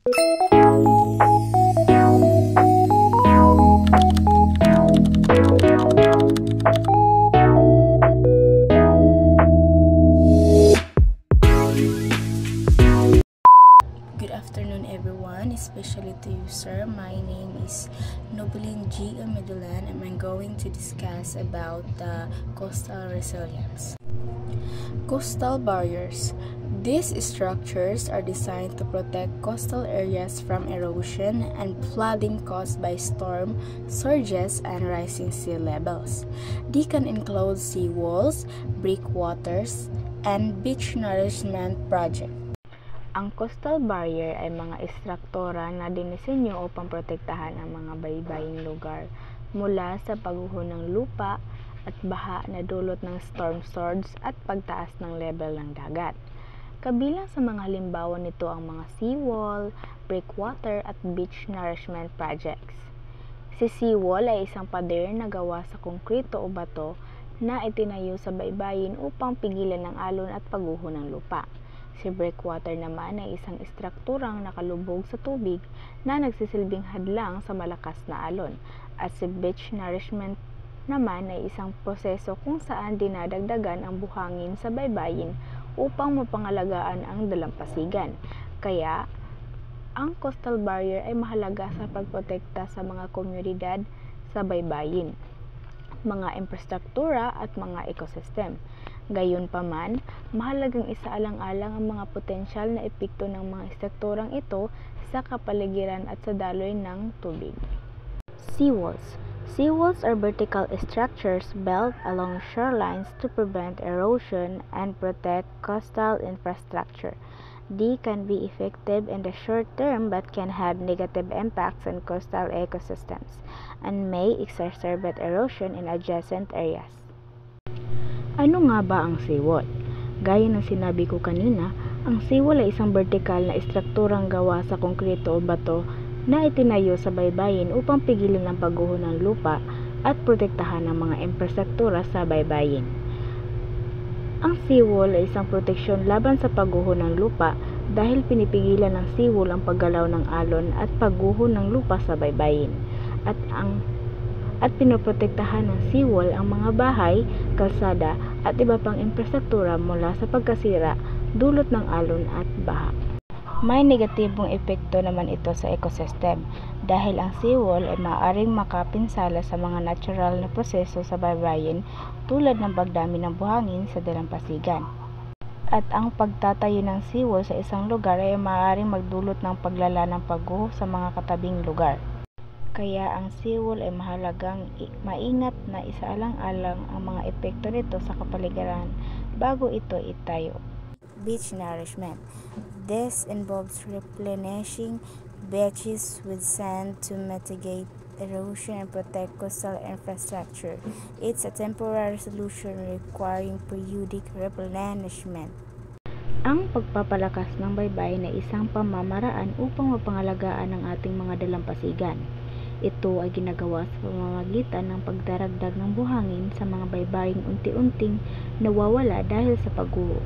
Good afternoon everyone, especially to you sir. My name is Nobeline G. Medulan and I'm going to discuss about the coastal resilience. Coastal barriers. These structures are designed to protect coastal areas from erosion and flooding caused by storm surges and rising sea levels. They can include seawalls, breakwaters, and beach nourishment projects. Ang coastal barrier ay mga istruktura na dinisenyo upang protektahan ang mga baybaying lugar mula sa pagguho ng lupa at baha na dulot ng storm surge at pagtaas ng level ng dagat. Kabilang sa mga halimbawa nito ang mga seawall, breakwater at beach nourishment projects. Si seawall ay isang pader na gawa sa konkrito o bato na itinayo sa baybayin upang pigilan ang alon at pagguho ng lupa. Si breakwater naman ay isang istrukturang nakalubog sa tubig na nagsisilbing hadlang sa malakas na alon. At si beach nourishment naman ay isang proseso kung saan dinadagdagan ang buhangin sa baybayin upang mapangalagaan ang dalampasigan. Kaya, ang coastal barrier ay mahalaga sa pagprotekta sa mga komunidad sa baybayin, mga infrastruktura at mga ecosystem. Gayunpaman, mahalagang isaalang-alang ang mga potensyal na epekto ng mga istrukturang ito sa kapaligiran at sa daloy ng tubig. Seawalls. Seawalls are vertical structures built along shorelines to prevent erosion and protect coastal infrastructure. They can be effective in the short term but can have negative impacts on coastal ecosystems and may exacerbate erosion in adjacent areas. Ano nga ba ang seawall? Gaya ng sinabi ko kanina, ang seawall ay isang vertikal na istrukturang gawa sa konkrito o bato na itinayo sa baybayin upang pigilan ang pagguho ng lupa at protektahan ang mga infrastruktura sa baybayin. Ang seawall ay isang proteksyon laban sa pagguho ng lupa dahil pinipigilan ng seawall ang paggalaw ng alon at pagguho ng lupa sa baybayin. At pinoprotektahan ng seawall ang mga bahay, kalsada at iba pang infrastruktura mula sa pagkasira dulot ng alon at baha. May negatibong epekto naman ito sa ecosystem dahil ang seawall ay maaaring makapinsala sa mga natural na proseso sa baybayin tulad ng pagdami ng buhangin sa dalampasigan. At ang pagtatayo ng seawall sa isang lugar ay maaaring magdulot ng paglala ng pagguho sa mga katabing lugar. Kaya ang seawall ay mahalagang maingat na isaalang-alang ang mga epekto nito sa kapaligiran bago ito itayo. Beach nourishment. This involves replenishing beaches with sand to mitigate erosion and protect coastal infrastructure. It's a temporary solution requiring periodic replenishment. Ang pagpapalakas ng baybayin ay isang pamamaraan upang mapangalagaan ang ating mga dalampasigan. Ito ay ginagawa sa pamamagitan ng pagdaragdag ng buhangin sa mga baybaying unti-unting nawawala dahil sa pagguho.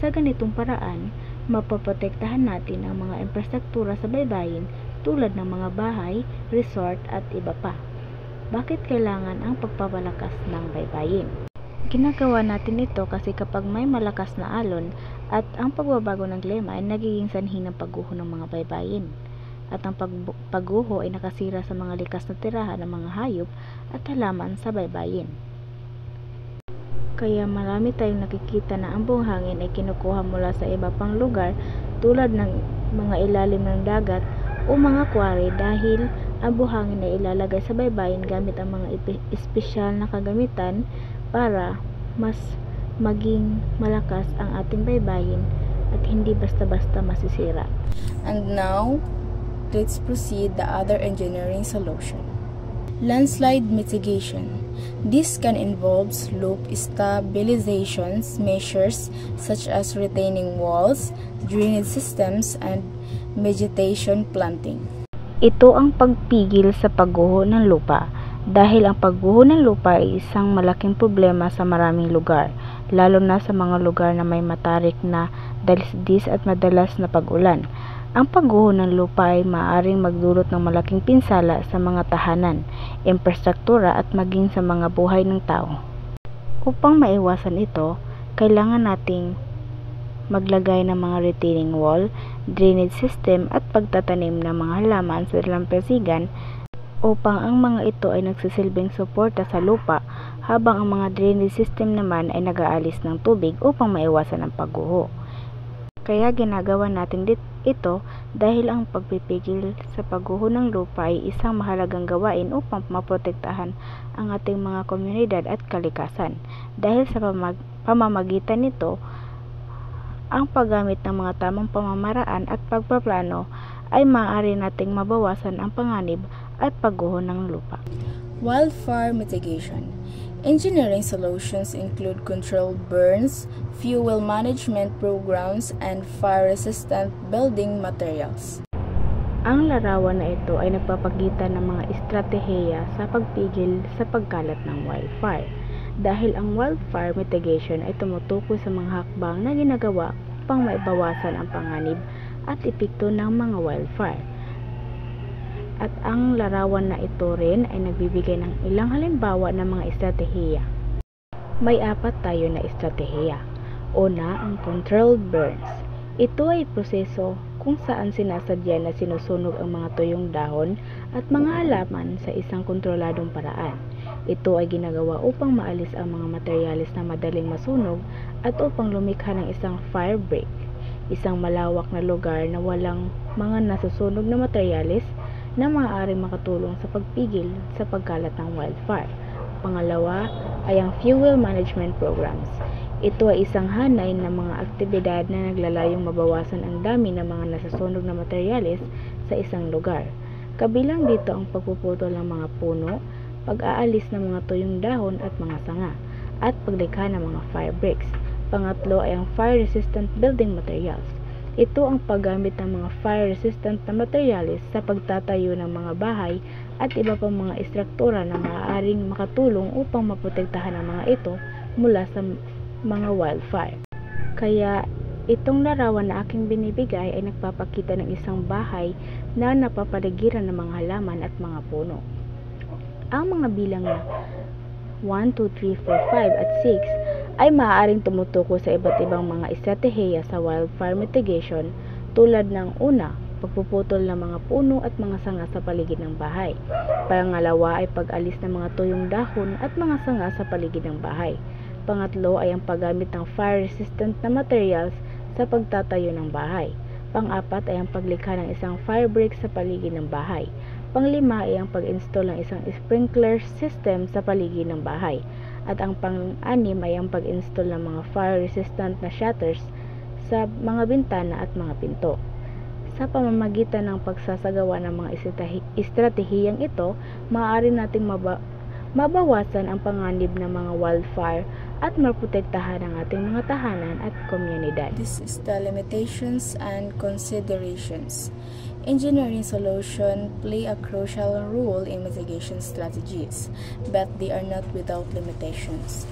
Sa ganitong paraan, mapoprotektahan natin ang mga infrastruktura sa baybayin tulad ng mga bahay, resort at iba pa. Bakit kailangan ang pagpapalakas ng baybayin? Ginagawa natin ito kasi kapag may malakas na alon at ang pagbabago ng klima ay nagiging sanhi ng pagguho ng mga baybayin. At ang pagguho ay nakasira sa mga likas na tirahan ng mga hayop at halaman sa baybayin. Kaya marami tayong nakikita na ang buhangin ay kinukuha mula sa iba pang lugar tulad ng mga ilalim ng dagat o mga quarry dahil ang buhangin ay ilalagay sa baybayin gamit ang mga espesyal na kagamitan para mas maging malakas ang ating baybayin at hindi basta-basta masisira. And now, let's proceed the other engineering solution. Landslide mitigation. This can involve slope stabilization measures such as retaining walls, drainage systems, and vegetation planting. Ito ang pagpigil sa pagguho ng lupa dahil ang pagguho ng lupa ay isang malaking problema sa maraming lugar, lalo na sa mga lugar na may matarik na dalisdis at madalas na pag-ulan. Ang pagguho ng lupa ay maaaring magdulot ng malaking pinsala sa mga tahanan, infrastruktura at maging sa mga buhay ng tao. Upang maiwasan ito, kailangan nating maglagay ng mga retaining wall, drainage system at pagtatanim ng mga halaman sa dalampasigan upang ang mga ito ay nagsisilbing suporta sa lupa habang ang mga drainage system naman ay nag-aalis ng tubig upang maiwasan ang pagguho. Kaya ginagawa natin ito dahil ang pagpipigil sa pagguho ng lupa ay isang mahalagang gawain upang maprotektahan ang ating mga komunidad at kalikasan. Dahil sa pamamagitan nito, ang paggamit ng mga tamang pamamaraan at pagpaplano ay maaari nating mabawasan ang panganib at pagguho ng lupa. Wildfire mitigation. Engineering solutions include controlled burns, fuel management programs, and fire-resistant building materials. Ang larawan na ito ay nagpapakita ng mga estratehiya sa pagpigil sa pagkalat ng wildfire. Dahil ang wildfire mitigation ay tumutukoy sa mga hakbang na ginagawa upang maibawasan ang panganib at epekto ng mga wildfire. At ang larawan na ito rin ay nagbibigay ng ilang halimbawa ng mga estratehiya. May 4 tayo na estratehiya. Una, ang controlled burns. Ito ay proseso kung saan sinasadya na sinusunog ang mga tuyong dahon at mga halaman sa isang kontroladong paraan. Ito ay ginagawa upang maalis ang mga materyales na madaling masunog at upang lumikha ng isang fire break, isang malawak na lugar na walang mga nasusunog na materyales na maaaring makatulong sa pagpigil sa pagkalat ng wildfire. Pangalawa ay ang fuel management programs. Ito ay isang hanay ng mga aktibidad na naglalayong mabawasan ang dami ng mga nasusunog na materyales sa isang lugar. Kabilang dito ang pagpuputol ng mga puno, pag-aalis ng mga tuyong dahon at mga sanga, at paglikha ng mga fire breaks. Pangatlo ay ang fire-resistant building materials. Ito ang paggamit ng mga fire-resistant na materyales sa pagtatayo ng mga bahay at iba pang mga istruktura na maaaring makatulong upang maprotektahan ang mga ito mula sa mga wildfire. Kaya itong larawan na aking binibigay ay nagpapakita ng isang bahay na napapaligiran ng mga halaman at mga puno. Ang mga bilang na 1, 2, 3, 4, 5 at 6 ay maaaring tumutukoy sa iba't ibang mga estratehiya sa wildfire mitigation tulad ng una, pagpuputol ng mga puno at mga sanga sa paligid ng bahay. Pangalawa ay pag-alis ng mga tuyong dahon at mga sanga sa paligid ng bahay. Pangatlo ay ang paggamit ng fire-resistant na materials sa pagtatayo ng bahay. Pang-apat ay ang paglikha ng isang fire break sa paligid ng bahay. Pang-5 ay ang pag-install ng isang sprinkler system sa paligid ng bahay. At ang pang-6 ay ang pag-install ng mga fire-resistant na shutters sa mga bintana at mga pinto. Sa pamamagitan ng pagsasagawa ng mga estratehiyang ito, maaari nating mabawasan ang panganib ng mga wildfire at maprotektahan ang ating mga tahanan at komunidad. This is the limitations and considerations. Engineering solutions play a crucial role in mitigation strategies, but they are not without limitations.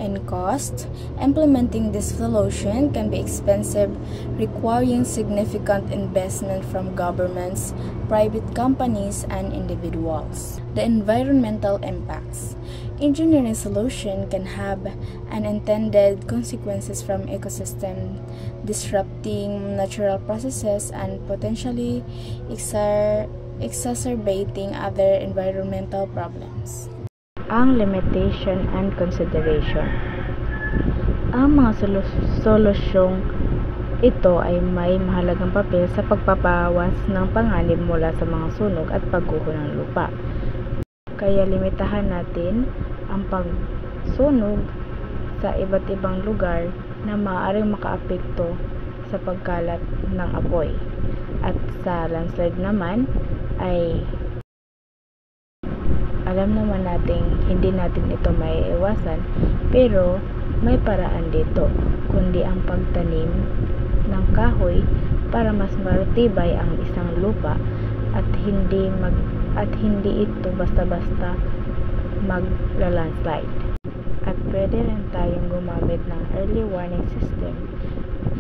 In cost, implementing this solution can be expensive, requiring significant investment from governments, private companies, and individuals. The environmental impacts. Engineering solution can have unintended consequences from ecosystem, disrupting natural processes and potentially exacerbating other environmental problems. Ang limitation and consideration. Ang mga solusyong ito ay may mahalagang papel sa pagpapawas ng panganib mula sa mga sunog at pagguho ng lupa. Kaya limitahan natin ang pagsunog sa iba't ibang lugar na maaaring makaapekto sa pagkalat ng apoy. At sa landslide naman ay alam naman natin hindi natin ito maiiwasan, pero may paraan dito, kundi ang pagtanim ng kahoy para mas matibay ang isang lupa at hindi ito basta-basta magla-landslide. At pwede rin tayong gumamit ng early warning system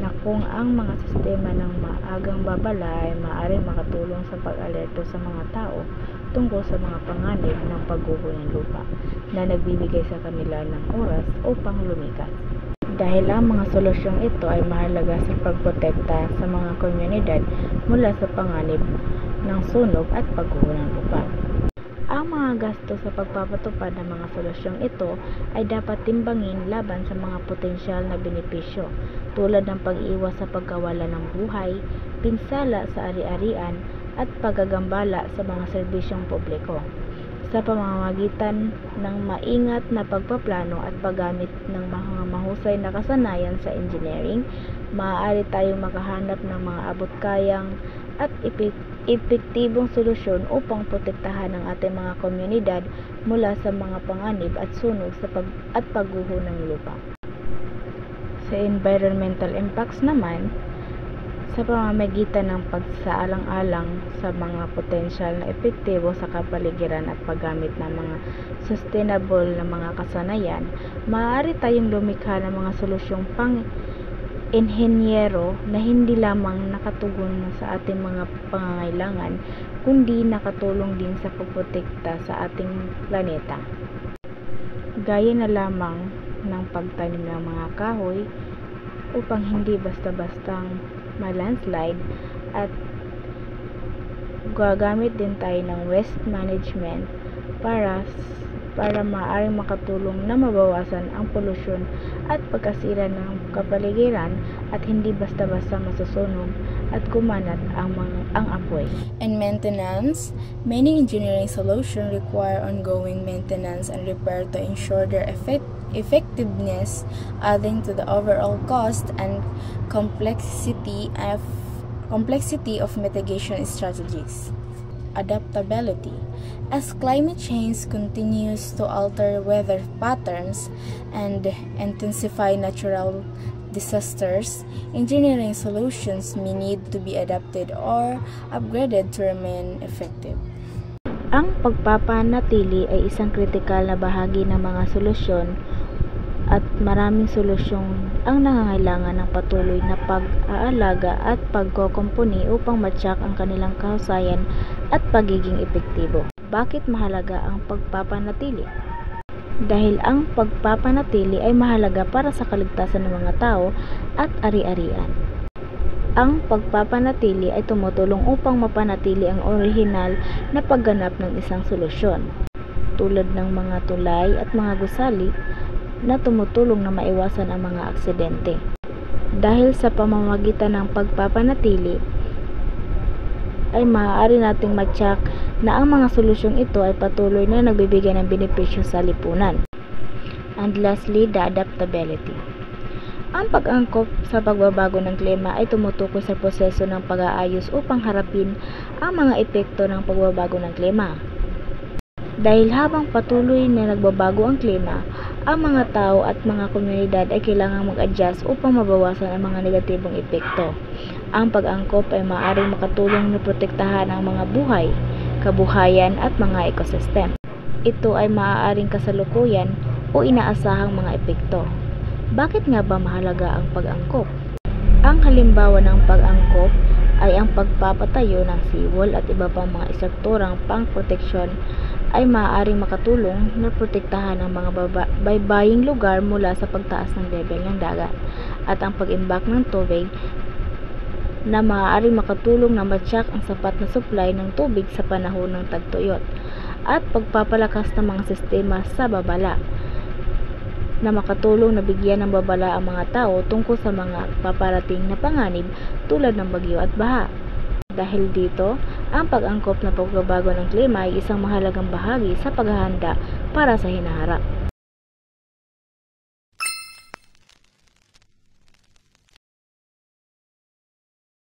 na kung ang mga sistema ng maagang babala ay maaaring makatulong sa pag-alerto sa mga tao tungkol sa mga panganib ng pagguho ng lupa na nagbibigay sa kanila ng oras upang lumikas. Dahil ang mga solusyong ito ay mahalaga sa pagprotekta sa mga komunidad mula sa panganib ng sunog at pagguho ng lupa. Ang mga gasto sa pagpapatupad ng mga solusyong ito ay dapat timbangin laban sa mga potensyal na benepisyo tulad ng pag-iwas sa pagkawala ng buhay, pinsala sa ari-arian at paggagambala sa mga serbisyong publiko. Sa pamamagitan ng maingat na pagpaplano at paggamit ng mga mahusay na kasanayan sa engineering, maaari tayong makahanap ng mga abot-kayang at epektibong solusyon upang protektahan ang ating mga komunidad mula sa mga panganib at sunog at pagguho ng lupa. Sa environmental impacts naman, sa pamamagitan ng pagsaalang-alang sa mga potensyal na epektibo sa kapaligiran at paggamit ng mga sustainable na mga kasanayan, maaari tayong lumikha ng mga solusyong pang-inhenyero na hindi lamang nakatugon sa ating mga pangangailangan, kundi nakatulong din sa pagprotekta sa ating planeta. Gaya na lamang ng pagtanim ng mga kahoy upang hindi basta-bastang ma-landslide, at gagamit din tayo ng waste management para maaaring makatulong na mabawasan ang polusyon at pagkasira ng kapaligiran at hindi basta-basta masusunog at kumanat ang apoy. And maintenance, many engineering solutions require ongoing maintenance and repair to ensure their effectiveness, adding to the overall cost and complexity of mitigation strategies. Adaptability. As climate change continues to alter weather patterns and intensify natural disasters, engineering solutions may need to be adapted or upgraded to remain effective. Ang pagpapanatili ay isang kritikal na bahagi ng mga solusyon, at maraming solusyong ang nangangailangan ng patuloy na pag-aalaga at pagkokomponi upang matyak ang kanilang kahusayan at pagiging epektibo. Bakit mahalaga ang pagpapanatili? Dahil ang pagpapanatili ay mahalaga para sa kaligtasan ng mga tao at ari-arian. Ang pagpapanatili ay tumutulong upang mapanatili ang orihinal na pagganap ng isang solusyon, tulad ng mga tulay at mga gusali na tumutulong na maiwasan ang mga aksidente. Dahil sa pamamagitan ng pagpapanatili ay maaari nating matyak na ang mga solusyong ito ay patuloy na nagbibigay ng benepisyo sa lipunan. And lastly, the adaptability. Ang pag-angkop sa pagbabago ng klima ay tumutukoy sa proseso ng pag-aayos upang harapin ang mga epekto ng pagbabago ng klima. Dahil habang patuloy na nagbabago ang klima, ang mga tao at mga komunidad ay kailangang mag-adjust upang mabawasan ang mga negatibong epekto. Ang pag-angkop ay maaaring makatulong na protektahan ang mga buhay, kabuhayan at mga ekosistem. Ito ay maaaring kasalukuyan o inaasahang mga epekto. Bakit nga ba mahalaga ang pag-angkop? Ang halimbawa ng pag-angkop ay ang pagpapatayo ng seawall at iba pang mga istrukturang pang-proteksyon ay maaaring makatulong na protektahan ang mga baybaying lugar mula sa pagtaas ng level ng dagat, at ang pag-imbak ng tubig na maaaring makatulong na matyak ang sapat na supply ng tubig sa panahon ng tagtuyot, at pagpapalakas ng mga sistema sa babala na makatulong na bigyan ng babala ang mga tao tungkol sa mga paparating na panganib tulad ng bagyo at baha. Dahil dito, ang pag-angkop na pagbabago ng klima ay isang mahalagang bahagi sa paghahanda para sa hinaharap.